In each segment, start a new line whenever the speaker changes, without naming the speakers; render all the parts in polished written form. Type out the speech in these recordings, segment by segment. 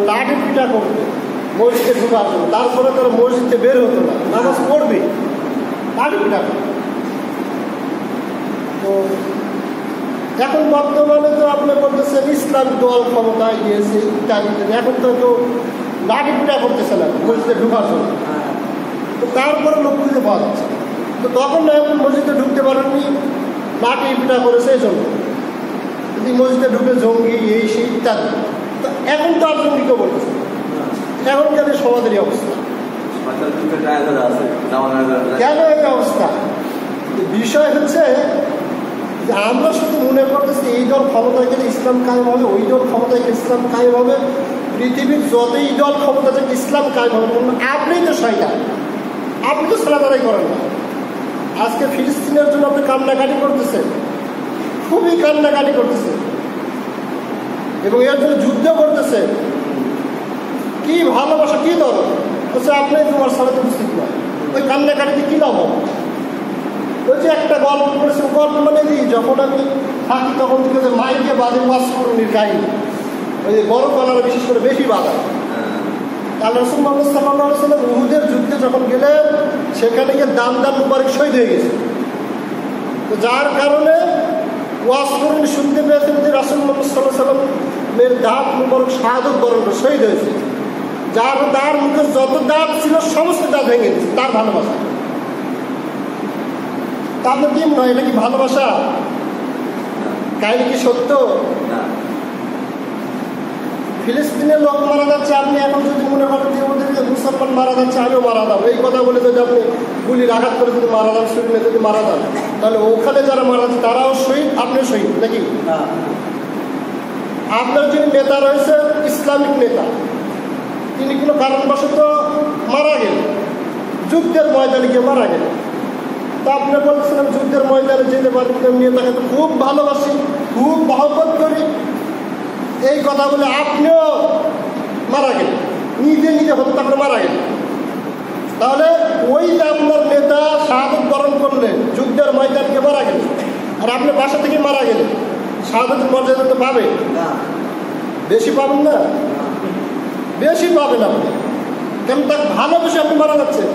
লাঠি পিটা করবে মসজিদে ঢুকে আসবে, তারপরে তারা মসজিদে বের হতো না, নামাজ পড়বে, লাঠি পিটা করবে। তো এখন বর্তমানে তো আপনি বলতেছেন ইসলামিক দল ক্ষমতায় গিয়েছে ইত্যাদি, এখন তো লাঠি পিটা করতেছে না মসজিদে ঢুকার জন্য। তো তারপরে লোক খুঁজে পাওয়া যাচ্ছে। তো তখন না এখন মসজিদে ঢুকতে পারেননি, লাঠি পিটা করেছে এই জন্য, যদি মসজিদে ঢুকে জঙ্গি এই সেই ইত্যাদি। তো এখন তো আর জঙ্গি কেউ বলতেছে, এখনকার সমাজেরই অবস্থা। কেন এই অবস্থা? বিষয় হচ্ছে যে আমরা শুধু মনে করতেছি এই দল ক্ষমতায় গেলে ইসলাম কায়েম হবে, ওই দল ক্ষমতায় গেলে ইসলাম কায়েম হবে, পৃথিবীর যতই দল ক্ষমতা থেকে ইসলাম কায়েম হবে। আপনি তো সাইডা, আপনি তো সালাদারাই করেন না। আজকে ফিলিস্তিনের জন্য আপনি কান্নাকাটি করতেছেন, খুবই কান্নাকাটি করতেছেন, এবং এর জন্য যুদ্ধ করতেছেন। কি ভালোবাসা, কি দরদ হচ্ছে আপনি তোমার সাথে উপস্থিত নয়, ওই কান্নাকাটিতে কী লাভ হবে? ওই যে একটা গল্প করেছে, গল্প মানে কি, যখন আমি থাকি তখন থেকে যে মাইকে বাজে ওয়াজ করুনির কাহিনী, ওই যে বড় পালারা বিশেষ করে বেশি বাধা। আল্লাহ রাসূল মুহাম্মদ সাল্লাল্লাহু আলাইহি ওয়াসাল্লাম উহুদের যুদ্ধে যখন গেলেন, সেখানে গিয়ে দাম মুবারক শহীদ হয়ে গেছে। তো যার কারণে ওয়াজ করুন শুনতে পেয়েছেন যে রাসূল মুহাম্মদ সাল্লাল্লাহু আলাইহি ওয়াসাল্লামের দাঁত মুবারক শাহাদত বরণ শহীদ হয়েছে। যার তার মুখে যত দাঁত ছিল সমস্ত দাঁত ভেঙে দিয়েছে তার ভালোবাসা। তা আপনার কি মনে হয় এটা কি ভালোবাসা? কাহিনী কি সত্য? ফিলিস্তিনের লোক মারা যাচ্ছে, আপনি এখন যদি মনে করেন যে ওদেরকে মুসলমান মারা যাচ্ছে আমিও মারা যাবো, এই কথা বলে যদি আপনি গুলির আঘাত করে যদি মারা যান, শরীরে যদি মারা যান, তাহলে ওখানে যারা মারা যাচ্ছে তারাও শহীদ, আপনিও শহীদ নাকি? আপনার যিনি নেতা রয়েছে ইসলামিক নেতা, তিনি কোনো কারণবশত মারা গেলেন, যুদ্ধের ময়দানে গিয়ে মারা গেলেন। তা আপনি বলছিলেন যুদ্ধের ময়দানে যেতে পারেন, নিয়ে তাকে তো খুব ভালোবাসি, খুব মহব্বত করি, এই কথা বলে আপনিও মারা গেলেন, নিজে নিজে হত্যা করে মারা গেলেন। তাহলে ওই যে আপনার নেতা শাহাদত বরণ করলেন, যুদ্ধের ময়দানে গিয়ে মারা গেলেন, আর আপনি বাসা থেকে মারা গেলেন, শাহাদতের মর্যাদা তো পাবেন না? বেশি পাবেন না? বেশি পাবেন আপনি, কেন তার ভালোবেসে আপনি মারা যাচ্ছেন,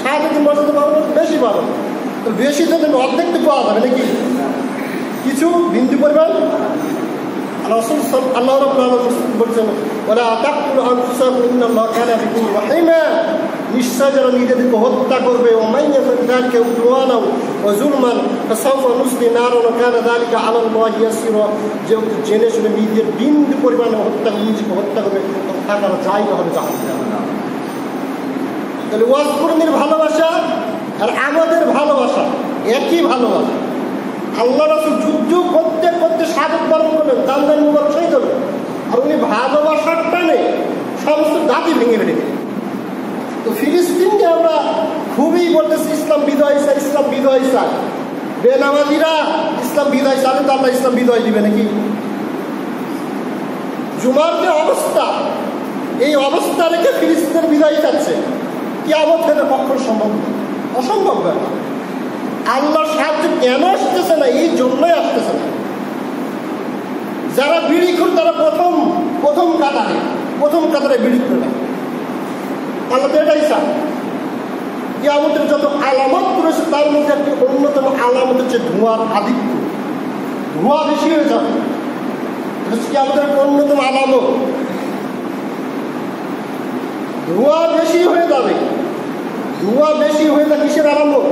শাহাদতের মর্যাদা পাবেন, বেশি পাবেন। তো বেশি তো অর্ধেক তো পাওয়া যাবে নাকি? কিছু বিন্দু পরিমাণ। রাসূল আল্লাহ রাব্বুল আলামিন বলেছেন, ওয়ালা তাকতুলু আনফুসাকুম ইন্নাল্লাহা কানা বিকুম রাহিমা, নিশ্চয় যারা নিজেদেরকে হত্যা করবে, ওয়া মান ইয়াফআল যালিকা উদওয়ানা ওয়া যুলমান ফাসাউফা নুসলি নারান ওয়া কানা যালিকা আলাল্লাহি ইয়াসিরা, যে জেনে শুনে নিজের বিন্দু পরিমাণে নিজেকে হত্যা করবে, তার জায়গা হবে জাহান্নাম। তাহলে ওয়াজ করণের ভালোবাসা আর আমাদের ভালোবাসা একই ভালোবাসা। আল্লাহ রাসূল যুদ্ধ করতে করতে শাহাদত বরণ করলেন, দান মুবারক শহীদ হলেন, আর উনি ভালোবাসার টানে সমস্ত জাতি ভেঙে ফেলে দিলেন। তো ফিলিস্তিনকে আমরা খুবই বলতেছি ইসলাম বিজয় চাই, ইসলাম বিজয় চাই, বেনামাজিরা ইসলাম বিজয় চাইলে তো আল্লাহ ইসলাম বিজয় দিবে নাকি? জুমার যে অবস্থা, এই অবস্থা রেখে ফিলিস্তিনের বিজয় চাচ্ছে, কিয়ামত থেকে কখনো সম্ভব না, অসম্ভব ব্যাপার। আল্লাহর সাহায্য কেন আসতেছে না? এই জন্যই আসতেছে না। যারা বিড়ি খুন তারা প্রথম কাতারে বিড়ি খুন না, আল্লাহ তো এটাই চান। কিয়ামতের যত আলামত রয়েছে তার মধ্যে একটি অন্যতম আলামত হচ্ছে ধোঁয়ার আধিক্য, ধোঁয়া বেশি হয়ে যাবে, কিয়ামতের একটা অন্যতম আলামত। ধোঁয়া বেশি হয়ে যাবে, ধোঁয়া বেশি হয়ে যাবে কিসের আলামত?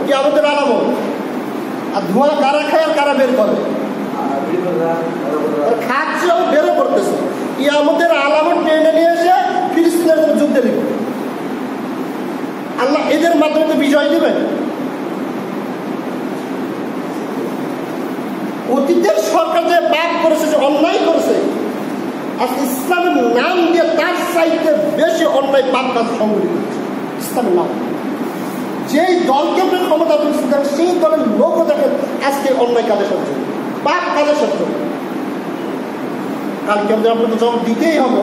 কিয়ামতের আলামত। আর ধোঁয়া কারা খায় আর কারা বের করে? খাচ্ছে ও বেরো করতেছে। কিয়ামতের আলামত টেনে নিয়ে এসে ফিলিস্তিনের জন্য যুদ্ধে দেবে। আল্লাহ এদের মাধ্যমে তো বিজয় দেবেন। অতীতের সরকার যে পাপ করেছে, যে অন্যায় করেছে, আর ইসলামের নাম দিয়ে তার চাইতে বেশি অন্যায় পাপ কাজ সংগঠিত হচ্ছে ইসলামের নাম। যেই দলকে আপনি ক্ষমতা দিচ্ছেন সেই দলের লোকও দেখেন আজকে অন্যায় কাজের সাথে, পাপ কাজের সাথে। কালকে আপনাকে জবাব দিতেই হবে,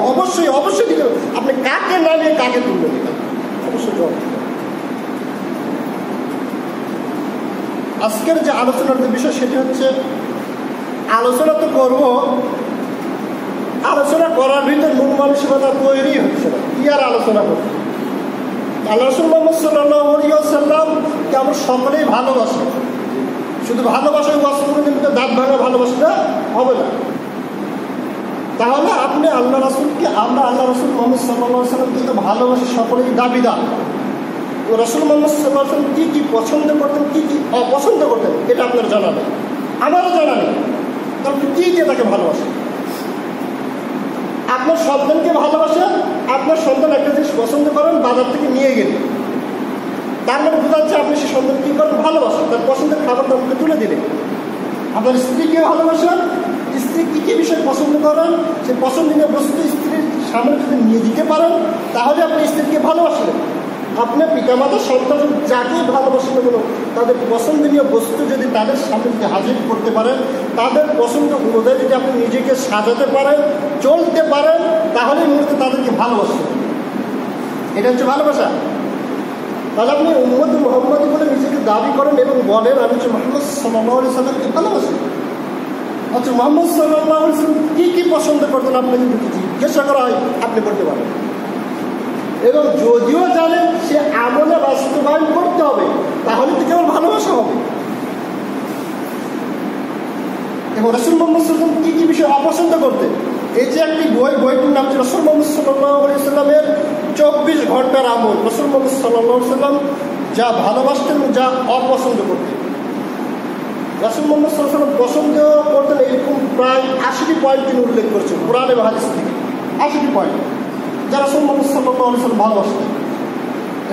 অবশ্যই দিতে হবে। আপনি কাকে নামিয়ে কাকে তুলবেন, অবশ্যই জবাব দিতে হবে। আজকের যে আলোচনার যে বিষয় সেটি হচ্ছে, আলোচনা তো করবো, আর আলোচনা করার ভিতর মূল মানসিকতা তৈরি হচ্ছে না, কি আর আলোচনা করছে। আল্লাহ রাসূল মুহাম্মদ সাল্লাল্লাহু আলাইহি ওয়াসাল্লামকে আমরা সকলেই ভালোবাসি। শুধু ভালোবাসার ওয়াসফগুলো কিন্তু দাঁত ভাঙা ভালোবাসা হবে না। তাহলে আপনি আল্লাহ রাসূলকে, আমরা আল্লাহ রাসূল মুহাম্মদ সাল্লাল্লাহু আলাইহি ওয়াসাল্লামকে তো ভালোবাসি, সকলেই দাবিদার। রাসূল মুহাম্মদ সাল্লাল্লাহু আলাইহি ওয়াসাল্লাম কী কী পছন্দ করতেন, কী কী অপছন্দ করতেন, এটা আপনার জানা নেই, আমারও জানা নেই। তাহলে কী দিয়ে তাকে ভালোবাসেন? আপনার সন্তানকে ভালোবাসেন, আপনার সন্তান একটা জিনিস পছন্দ করেন, বাজার থেকে নিয়ে গেলেন, তার মানে বোঝা যাচ্ছে আপনি সে সন্তান কী করেন, ভালোবাসেন, তার পছন্দের খাবারটা আপনাকে তুলে দিলেন। আপনার স্ত্রীকে ভালোবাসেন, স্ত্রী কী কী বিষয় পছন্দ করেন, সে পছন্দনীয় বস্তু স্ত্রীর সামনে যদি নিয়ে দিতে পারেন, তাহলে আপনি স্ত্রীকে ভালোবাসলেন। আপনার পিতামাতা সন্তান যাকে ভালোবাসেন না কেন, তাদের পছন্দনীয় বস্তু যদি তাদের সামনে যদি হাজির করতে পারেন, তাদের পছন্দ অনুযায়ী যদি আপনি নিজেকে সাজাতে পারেন, চলতে পারেন, তাহলে মূলত তাদেরকে ভালোবাসেন। এটা হচ্ছে ভালোবাসা। তাহলে আপনি উম্মত মুহাম্মদী বলে নিজেকে দাবি করেন এবং বলেন আমি হচ্ছে মুহাম্মদ সাল্লাল্লাহু আলাইহি সাল্লামকে ভালোবাসি। আচ্ছা, মুহাম্মদ সাল্লাল্লাহু আলাইহি সাল্লাম কী কী পছন্দ করতেন আপনাকে যদি জিজ্ঞাসা করা হয়, আপনি করতে পারেন। এবং যদিও জানেন সে আমলে বাস্তবায়ন করতে হবে, তাহলে তো কেবল ভালোবাসা হবে। এবং রাসূল মুহাম্মদ সাল্লাল্লাহু আলাইহি ওয়াসাল্লাম কী কী বিষয় অপছন্দ করতেন, এই যে একটি বইটির নাম হচ্ছে রাসূল মুহাম্মদ সাল্লাল্লাহু আলাইহি ওয়াসাল্লামের 24 ঘন্টার আমল। রাসূল মুহাম্মদ সাল্লাল্লাহু আলাইহি ওয়াসাল্লাম যা ভালোবাসতেন, যা অপছন্দ করতেন। রাসূল মুহাম্মদ সাল্লাল্লাহু আলাইহি ওয়াসাল্লাম পছন্দ করতেন এরকম প্রায় 80টি পয়েন্ট তিনি উল্লেখ করেছেন কোরআন এবং হাদিস থেকে। 80টি পয়েন্ট যা রাসূল মুহাম্মদ সাল্লাল্লাহু আলাইহি ওয়াসাল্লাম ভালোবাসতেন।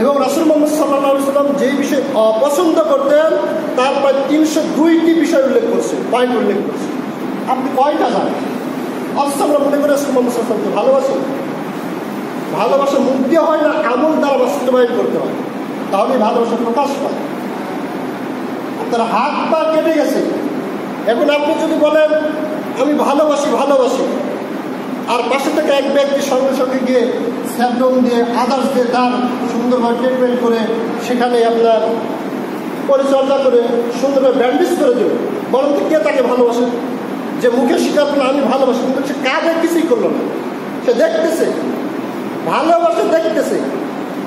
এবং রাসূল মুহাম্মদ সাল্লাল্লাহু আলাইহি ওয়াসাল্লাম যেই বিষয় অপছন্দ করতেন তার প্রায় 302টি বিষয় উল্লেখ করছে, পয়েন্ট উল্লেখ করছে। আপনি কয়টা জানেন? অথচ আমরা মনে করি রাসূল মুহাম্মদ সাল্লাল্লাহু আলাইহি ওয়াসাল্লামকে ভালোবাসি। ভালোবাসা মুখ দিয়ে হয় না, আমল দ্বারা বাস্তবায়ন করতে হয়, তাহলে ভালোবাসা প্রকাশ পায়। আপনার হাত পা কেটে গেছে, এখন আপনি যদি বলেন আমি ভালোবাসি ভালোবাসি, আর পাশে থেকে এক ব্যক্তি সঙ্গে সঙ্গে গিয়ে স্যাপডন দিয়ে আদার্স দিয়ে তার সুন্দরভাবে ট্রিটমেন্ট করে সেখানে আপনার পরিচর্যা করে সুন্দরভাবে ব্যান্ডেজ করে দেবে, বরং কে তাকে ভালোবাসে? যে মুখে স্বীকার করলো আমি ভালোবাসি, কিন্তু সে কাজে কিছুই করলো না, সে দেখতেছে, ভালোবাসে দেখতেছে।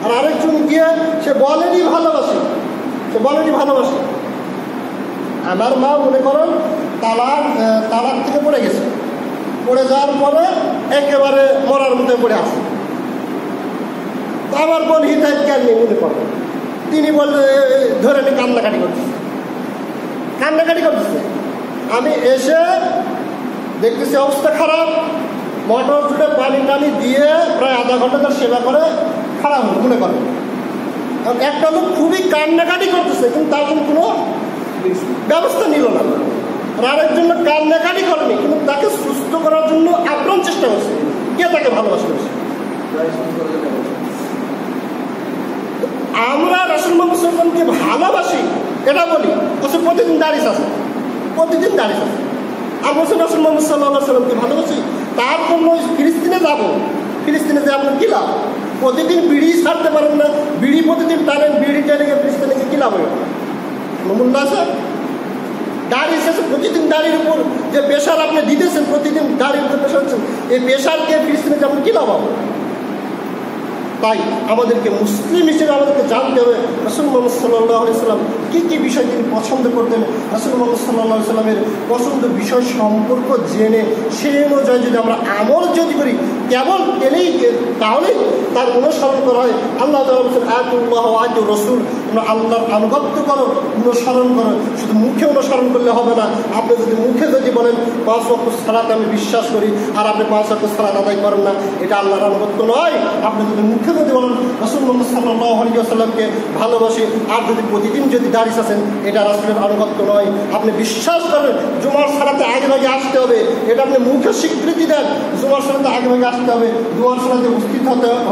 আর আরেকজন গিয়ে সে বলেনি ভালোবাসি, সে বলেনি ভালোবাসি। আমার মা মনে করেন তালাক থেকে পড়ে গেছে, পড়ে যাওয়ার পরে একেবারে মরার মধ্যে পড়ে আসে। আমার বোন হিতাহিত জ্ঞান নেই মনে করেন, তিনি বললে ধরে নিয়ে কান্নাকাটি করতেছে, কান্নাকাটি করতেছে। আমি এসে দেখতেছি অবস্থা খারাপ, মোটর জুড়ে পানি টানি দিয়ে প্রায় আধা ঘন্টা তার সেবা করে খারাপ হল মনে করেন। একটা লোক খুবই কান্নাকাটি করতেছে, কিন্তু তার জন্য কোনো ব্যবস্থা নিল না। আর আরেকজন লোক কান্নাকাটি করেনি, কিন্তু তাকে সুস্থ করার জন্য আপ্রাণ চেষ্টা করছে। কে তাকে ভালোবাসে? আমরা রাসূল মুহাম্মদ সাল্লাল্লাহু আলাইহি ওয়াসাল্লামকে ভালোবাসি এটা বলি, অথচ প্রতিদিন দাঁড়িয়ে আছে, প্রতিদিন দাঁড়িয়ে আছে। আর বলছে রাসূল মুহাম্মদ সাল্লাল্লাহু আলাইহি ওয়াসাল্লামকে ভালোবাসি, তার জন্য ফিলিস্তিনে যাব, ফিলিস্তিনে যে আপনার কী লাভ? প্রতিদিন বিড়ি ছাড়তে পারেন না, বিড়ি প্রতিদিন টানেন, বিড়ি টেনে গিয়ে ফিলিস্তিনে গিয়ে কী লাভ হবে? মূল্য আছে? দাঁড়িয়ে শেষে প্রতিদিন দাঁড়ির উপর যে প্রেশার আপনি দিতেছেন, প্রতিদিন দাঁড়ির উপর প্রেশার দিচ্ছেন, এই প্রেশারকে ফিলিস্তিনে যে আপনি কী লাভ হবে? তাই আমাদেরকে মুসলিম হিসেবে আমাদেরকে জানতে হবে রাসূল মুহাম্মদ সাল্লাল্লাহু আলাইহি ওয়াসাল্লাম কী কী বিষয় তিনি পছন্দ করতেন। রাসূল মুহাম্মদ সাল্লাল্লাহু আলাইহি ওয়াসাল্লামের পছন্দ বিষয় সম্পর্ক জেনে সেই অনুযায়ী যদি আমরা আমল যদি করি, কেবল এলেই তাহলেই তার অনুসরণ করা হয়। আল্লাহ তাআলা বলেছেন আতিউল্লাহ ওয়া আতিউর রাসূল, তোমরা আল্লাহর আনুগত্য করো, অনুসরণ করো। শুধু মুখে অনুসরণ করলে হবে না। আপনি যদি মুখে যদি বলেন 5 ওয়াক্ত সালাত আমি বিশ্বাস করি, আর আপনি 5 ওয়াক্ত সালাত আদায় করেন না, এটা আল্লাহর আনুগত্য নয়। আপনি যদি মুখে যদি বলেন রাসূল মুহাম্মদ সাল্লাল্লাহু আলাইহি ওয়াসাল্লামকে ভালোবাসি, আর যদি প্রতিদিন যদি দাঁড়িয়ে আছেন, এটা রাসূলের আনুগত্য নয়। আপনি বিশ্বাস করেন জুমার সালাতে আগে ভাগে আসতে হবে, এটা আপনি মুখে স্বীকৃতি দেন জুমার সালাতে আগে ভাগে আসতে হবে, জুমার সালাতে উপস্থিত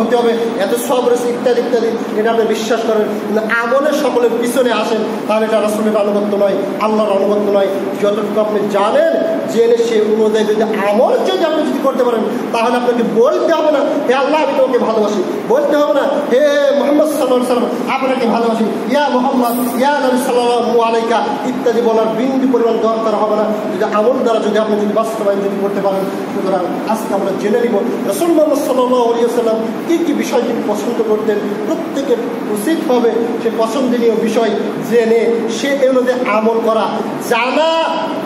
হতে হবে, এত সব রয়েছে ইত্যাদি ইত্যাদি, এটা আপনি বিশ্বাস করেন, কিন্তু আমলের সকলের পিছনে আসেন, তাহলে এটা রাসূলের আনুগত্য নয়, আল্লাহর আনুগত্য নয়। যতটুকু আপনি জানেন জেনে সে অনুযায়ী যদি আমল যদি আপনি যদি করতে পারেন, তাহলে আপনাকে বলতে হবে না হে আল্লাহ আমি তোমাকে ভালোবাসি, বলতে হবে না হে মুহাম্মদ সাল্লাল্লাহু আলাইহি ওয়াসাল্লাম আপনাকে ভালোবাসি, ইয়া মুহাম্মদ, ইয়া নবী সাল্লাল্লাহু আলাইকা ইত্যাদি বলার বিন্দু পরিমাণ দরকার হবে না। যদি আমল দ্বারা যদি আপনি যদি বাস্তবায়ন যদি করতে পারেন। সুতরাং আজকে আমরা জেনে নিব রাসূল মুহাম্মদ সাল্লাল্লাহু আলাইহি ওয়াসাল্লাম কী কী বিষয় তিনি পছন্দ করতেন। প্রত্যেকের উচিত হবে সে পছন্দনীয় বিষয় জেনে সে এগুলোতে আমল করা। জানা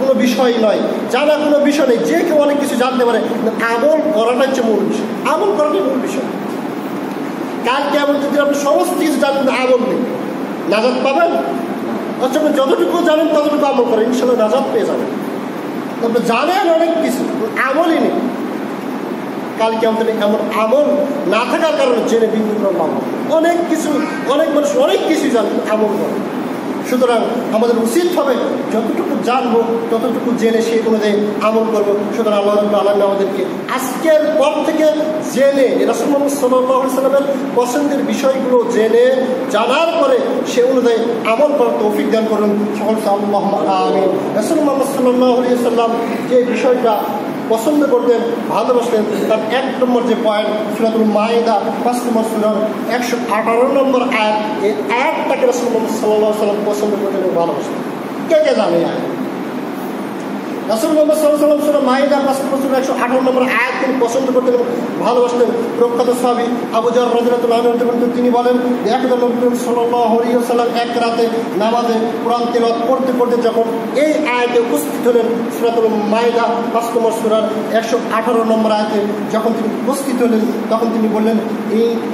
কোনো বিষয় নয়, জানা কোনো বিষয় নেই, যে কেউ অনেক কিছু জানতে পারে, আমল করাটা হচ্ছে মূল বিষয়। আমল করাটাই মূল বিষয়। কালকে এমন যদি আপনি সমস্ত কিছু জানেন আমল নেই, নাজাত পাবেন? আচ্ছা, আপনি যতটুকু জানেন ততটুকু আমল করেন, ইনশাল্লাহ নাজাত পেয়ে যাবেন। আপনি জানেন অনেক কিছু, আমলই নেই। কালকে আমাদের এমন আমল না থাকার কারণে জেনে বিভিন্ন আমল, অনেক কিছু, অনেক মানুষ অনেক কিছু জানেন, আমল করে। সুতরাং আমাদের উচিত হবে যতটুকু জানবো ততটুকু জেনে সেই অনুযায়ী আমল করবো। সুতরাং আল্লাহ রাব্বুল আলামিন আমাদেরকে আজকের পর থেকে জেনে রাসূল মুহাম্মদ সাল্লাল্লাহু আলাইহি ওয়াসাল্লামের পছন্দের বিষয়গুলো জেনে জানার পরে সে অনুযায়ী আমল করার তৌফিক দান করুন। সকল আল্লাহুম্মা আমিন। রাসূল মুহাম্মদ সাল্লাল্লাহু আলাইহি ওয়াসাল্লাম যে বিষয়টা পছন্দ করতেন, ভালোবাসতেন, তার 1 নম্বর যে পয়েন্ট সূরাতুল মাইদা 5 নম্বর সূরার 118 নম্বর আয়াত, এই আয়াতটাকে রাসূল মুহাম্মদ সাল্লাল্লাহু আলাইহি ওয়াসাল্লাম পছন্দ করতেন এবং ভালোবাসতেন। কে কে জানে আয়াত? রাসূল মুহাম্মদ সাল্লাল্লাহু আলাইহি ওয়াসাল্লাম সূরা মাইদা 5 নম্বর সূরা 118 নম্বর আয়াত তিনি পছন্দ করতেন এবং ভালোবাসতেন। প্রখ্যাত সাহাবী আবু যর রাদিয়াল্লাহু আনহু তিনি বলেন, একদা নবী সাল্লাল্লাহু আলাইহি ওয়াসাল্লাম এক রাতে নামাজে কোরআন তেলাওয়াত করতে করতে যখন এই আয়াতে উপস্থিত হলেন, সূরাতুল মাইদা 5 নম্বর সূরার 118 নম্বর আয়াতে যখন তিনি উপস্থিত হলেন, তখন তিনি বললেন,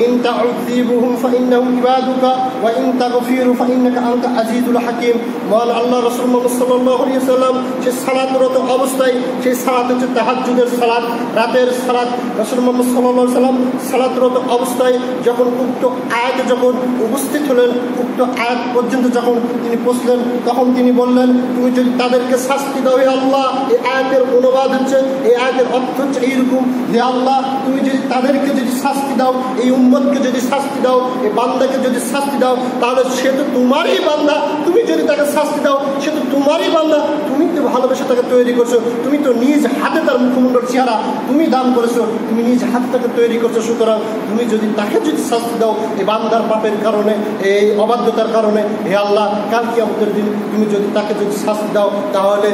ইন তা'যিবুহুম ফাইন্নাহুম ইবাদুকা ওয়া ইন তাগফিরু ফাইন্নাকা আনতা আজিজুল হাকীম। মহান আল্লাহ রাসূল মুহাম্মদ সাল্লাল্লাহু আলাইহি ওয়াসাল্লাম সে সালাতরত অবস্থায়, সেই সালাত হচ্ছে তাহাজ্জুদের সালাত, রাতের সালাত। রাসূল মুহাম্মদ সাল্লাল্লাহু আলাইহি ওয়াসাল্লাম সালাতরত অবস্থায় যখন উক্ত আয়াতে যখন উপস্থিত হলেন, উক্ত আয়াত পর্যন্ত যখন তিনি পৌঁছলেন, তখন তিনি বললেন, তুমি যদি তাদেরকে শাস্তি দাও হে আল্লাহ। এই আয়াতের অনুবাদ হচ্ছে, এই আয়াতের অর্থ হচ্ছে এইরকম যে আল্লাহ তুমি যদি তাদেরকে যদি শাস্তি দাও, এই উম্মতকে যদি শাস্তি দাও, এই বান্দাকে যদি শাস্তি দাও, তাহলে সে তো তোমারই বান্দা। তুমি যদি তাকে শাস্তি দাও, সে তো তোমারই বান্দা। তুমি তো ভালোবেসে তাকে তৈরি করছো, তুমি তো নিজ হাতে তার মুখমণ্ডল চেহারা তুমি দান করেছো, তুমি নিজ হাতে তাকে তৈরি করছো। সুতরাং তুমি যদি তাকে যদি শাস্তি দাও এই বান্দার পাপের কারণে, এই অবাধ্যতার কারণে, হে আল্লাহ কাল কিয়ামতের দিন তুমি যদি তাকে যদি শাস্তি দাও, তাহলে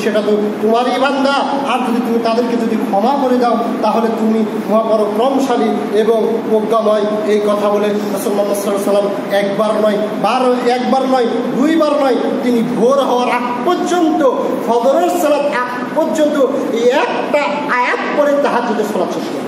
সেটা তো তোমারই বান্দা। আর যদি তুমি তাদেরকে যদি ক্ষমা করে দাও, তাহলে তুমি মহাপরাক্রমশালী এবং প্রজ্ঞাময়। এই কথা বলে রাসূল মুহাম্মদ সাল্লাল্লাহু আলাইহি ওয়াসাল্লাম একবার নয়, 2 বার নয়, তিনি ভোর হওয়ার আগ পর্যন্ত, ফজরের সালাত আগ পর্যন্ত এই একটা আয়াত পরে তাহাজ্জুদের সালাত শেষ করেন।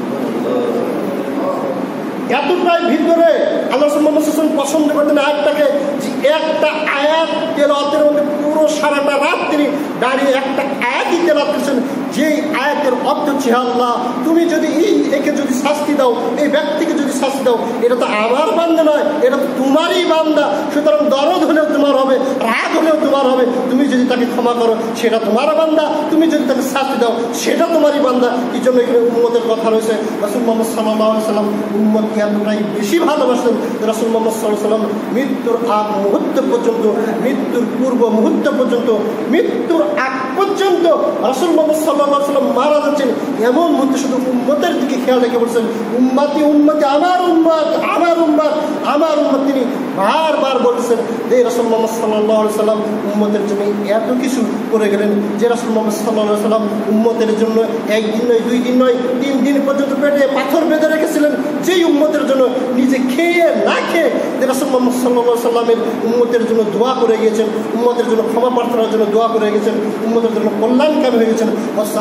এতটাই ভিতরে আল্লাহ রাসূল মুহাম্মদ সাল্লাল্লাহু আলাইহি ওয়াসাল্লাম পছন্দ করতেন আয়াতটাকে, যে একটা আয়াত তেলাওয়াতের মধ্যে পুরো সারাটা রাত তিনি দাঁড়িয়ে একটা আয়াতই তেলাওয়াত করছেন, যেই আয়াতের অর্থ হচ্ছে, আল্লাহ তুমি যদি একে যদি শাস্তি দাও, এই ব্যক্তিকে যদি শাস্তি দাও, এটা তো আমার বান্দা নয়, এটা তো তোমারই বান্দা। সুতরাং দরদ হলেও তোমার হবে, রাগ হলেও তোমার হবে। তুমি যদি তাকে ক্ষমা করো সেটা তোমার বান্দা, তুমি যদি তাকে শাস্তি দাও সেটা তোমারই বান্দা। এই জন্য এখানে উম্মতের কথা রয়েছে। রাসূল মুহাম্মদ সাল্লাল্লাহু আলাইহি ওয়াসাল্লাম উম্মতকে এতটাই বেশি ভালোবাসতেন, রাসূল মুহাম্মদ সাল্লাল্লাহু আলাইহি ওয়াসাল্লাম মৃত্যুর আগ মুহূর্ত পর্যন্ত, মৃত্যুর পূর্ব মুহূর্ত পর্যন্ত, মৃত্যুর আগ পর্যন্ত রাসূল মুহাম্মদ সাল্লাল্লাহু আলাইহি ওয়াসাল্লাম মারা যাচ্ছেন এমন মুহূর্তে শুধু উম্মতের দিকে খেয়াল রেখে বলছেন, উম্মতি উম্মতি, আমার উম্মত, আমার উম্মত, আমার উম্মত। তিনি বারবার বলছেন যে রাসূল মুহাম্মদ সাল্লাল্লাহু আলাইহি ওয়াসাল্লাম উম্মতের জন্য এত কিছু করে গেলেন, যে রাসূল মুহাম্মদ সাল্লাল্লাহু আলাইহি ওয়াসাল্লাম উম্মতের জন্য 1 দিন নয়, 2 দিন নয়, 3 দিন পর্যন্ত পেটে পাথর বেঁধে রেখেছিলেন, যেই উম্মতের জন্য নিজে খেয়ে না খেয়ে যে রাসূল মুহাম্মদ সাল্লাল্লাহু আলাইহি ওয়াসাল্লামের উম্মতের জন্য দোয়া করে গিয়েছেন, উম্মতের জন্য ক্ষমা প্রার্থনার জন্য দোয়া করে গেছেন, উম্মতের জন্য কল্যাণকামী হয়ে গেছেন।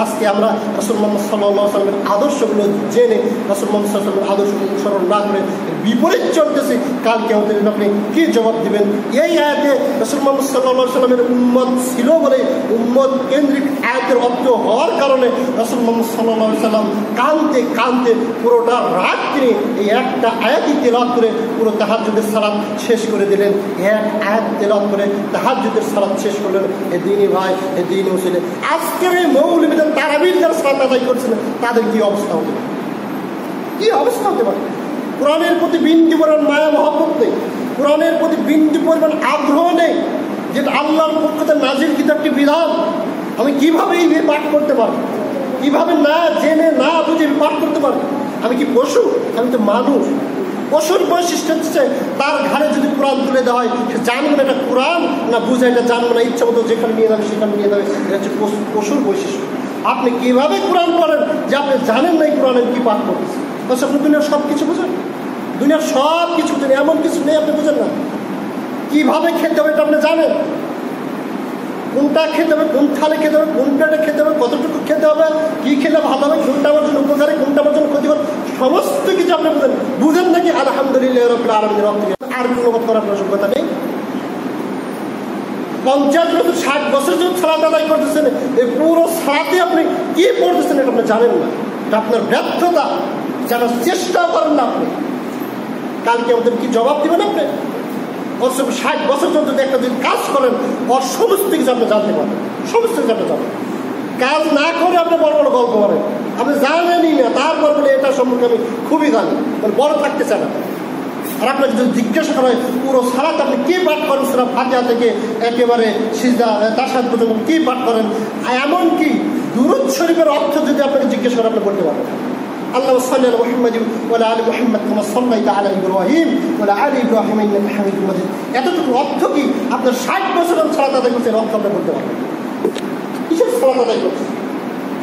আজকে আমরা রাসূল মুহাম্মদ সাল্লাল্লাহু আলাইহি ওয়াসাল্লামের আদর্শগুলো জেনে রাসূল মুহাম্মদ সাল্লাল্লাহু আলাইহি ওয়াসাল্লামের আদর্শ অনুসরণ না করে বিপরীত চলতেছি, কাল কিয়ামতের দিন আপনি কি জবাব দিবেন? এই আয়াতে রাসূল মুহাম্মদ সাল্লাল্লাহু আলাইহি ওয়াসাল্লামের উম্মত ছিল বলে, উম্মত কেন্দ্রিক আয়াতের অর্থ হওয়ার কারণে রাসূল মুহাম্মদ সাল্লাল্লাহু আলাইহি ওয়াসাল্লাম কাঁদতে কাঁদতে পুরোটা রাত তিনি এই একটা আয়াতই তেলাওয়াত করে পুরো তাহাজ্জুদের সালাত শেষ করে দিলেন। এক আয়াত তেলাওয়াত করে তাহাজ্জুদের সালাত শেষ করলেন। এ দিনই ভাই, এ দিনই মুসলিম, আজকের এই মৌলবীদের তারাবির যারা সালাত আদায় করছেন তাদের কি অবস্থা হতে পারে? কি অবস্থা হতে পারে? কোরআনের প্রতি বিন্দু পরিমাণ মায়া মহব্বত নেই, কোরআনের প্রতি বিন্দু পরিমাণ আগ্রহ নেই, যেটা আল্লাহর পক্ষ থেকে নাজিলকৃত একটি বিধান। আমি কিভাবে এই পাঠ করতে পারবো? কিভাবে না জেনে না বুঝে পাঠ করতে পারবো? আমি কি পশু? আমি তো মানুষ। পশুর বৈশিষ্ট্য হচ্ছে তার ঘাড়ে যদি কোরআন তুলে দেওয়া হয়, সে জানবে না এটা কোরআন না বুঝে, এটা জানবে না, ইচ্ছা মতো যেখানে নিয়ে যাবে সেখানে নিয়ে যাবে। এটা হচ্ছে পশুর বৈশিষ্ট্য। আপনি কিভাবে কোরআন পড়েন যে আপনি জানেন না এই কোরআনের কি পাঠ করতেছে? বলছে আপনি দুনিয়ার সব কিছু বুঝেন, দুনিয়ার সব কিছু বুঝেন, এমন কিছু নেই আপনি বুঝেন না। কিভাবে খেতে হবে এটা আপনি জানেন, কোনটা খেতে হবে, কোন থালে খেতে হবে, কোন প্লেটে খেতে হবে, কতটুকু খেতে হবে, কি খেলে ভালো হবে, কোনটা আমার জন্য উপকারী, কোনটা আমার জন্য ক্ষতিকর, সমস্ত কিছু আপনি বুঝেন। বুঝেন নাকি আলহামদুলিল্লাহ রাব্বিল আলামিন আর গুণগত করার আপনার যোগ্যতা নেই? 50 বছর 60 বছর যখন সালাত আদায় করতেছেন, এই পুরো সালাতে আপনি কি পড়তেছেন এটা আপনি জানেন না। এটা আপনার ব্যর্থতা, জানার চেষ্টাও করেন না আপনি। কালকে আমাদের কি জবাব দিবেন আপনি? 60 বছর যখন যদি একটা যদি কাজ করেন, ওর সমস্ত কিছু আপনি জানতে পারেন, সমস্ত কিছু আপনি জানেন। কাজ না করে আপনি বড় বড় গল্প করেন, আপনি জানেনই না, তারপর বলে এটা সম্পর্কে আমি খুবই জানি, মানে বড় থাকতে চান না। আর আপনাকে যদি জিজ্ঞাসা করা হয় পুরো সালাত আপনি কি পাঠ করেন, সূরা ফাতিহা থেকে একেবারে সিজদা তাশাহুদ পর্যন্ত কি পাঠ করেন, এমনকি দুরূদ শরীফের অর্থ যদি আপনাকে জিজ্ঞাসা করেন আপনি বলতে পারবেন। আল্লাহুম্মা সাল্লি আলা মুহাম্মাদিন ওয়া আলা আলি মুহাম্মাদ কামা সাল্লাইতা আলা ইব্রাহিম ওয়া আলা আলি ইব্রাহিম ইন্নাকা হামিদুম মাজিদ। এতটুকু অর্থ কি আপনার 60 বছর সালাত আদায় করছেন, অর্থ আপনি বলতে পারবেন। কিসের সালাত আদায় করছেন?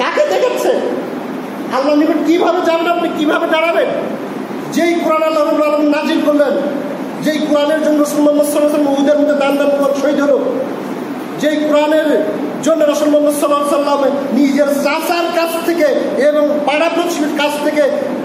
কাকে দেখাচ্ছে? আল্লাহর নিকট কিভাবে যাবেন, আপনি কিভাবে দাঁড়াবেন? যেই কোরআন আল্লাহ রাব্বুল আলামিন নাজিল করলেন, যেই কোরআনের জন্য রাসূল মুহাম্মদ সাল্লাল্লাহু আলাইহি ওয়াসাল্লাম উহুদের মধ্যে দান মুবারক শহীদ হলো, যেই কোরআনের জন্য রাসূল মুহাম্মদ সাল্লাল্লাহু আলাইহি ওয়াসাল্লাম নিজের চাচার কাছ থেকে এবং পাড়া প্রতিবেশীর কাছ থেকে